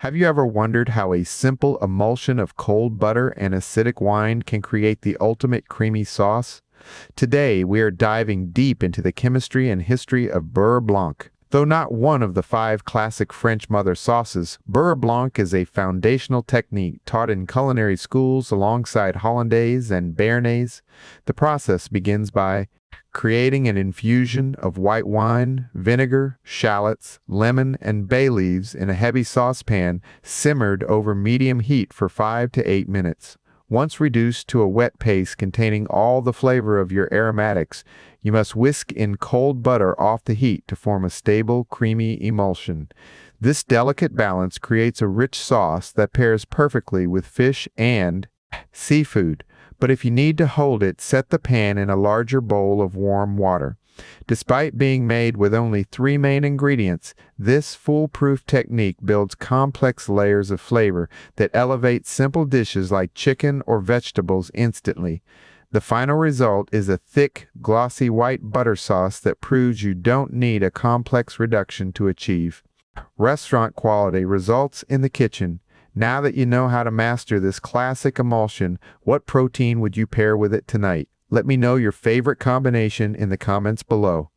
Have you ever wondered how a simple emulsion of cold butter and acidic wine can create the ultimate creamy sauce? Today, we are diving deep into the chemistry and history of Beurre Blanc. Though not one of the 5 classic French mother sauces, Beurre Blanc is a foundational technique taught in culinary schools alongside Hollandaise and Béarnaise. The process begins by creating an infusion of white wine, vinegar, shallots, lemon, and bay leaves in a heavy saucepan simmered over medium heat for 5 to 8 minutes. Once reduced to a wet paste containing all the flavor of your aromatics, you must whisk in cold butter off the heat to form a stable, creamy emulsion. This delicate balance creates a rich sauce that pairs perfectly with fish and seafood. But if you need to hold it, set the pan in a larger bowl of warm water. Despite being made with only 3 main ingredients, this foolproof technique builds complex layers of flavor that elevate simple dishes like chicken or vegetables instantly. The final result is a thick, glossy white butter sauce that proves you don't need a complex reduction to achieve restaurant quality results in the kitchen. Now that you know how to master this classic emulsion, what protein would you pair with it tonight? Let me know your favorite combination in the comments below.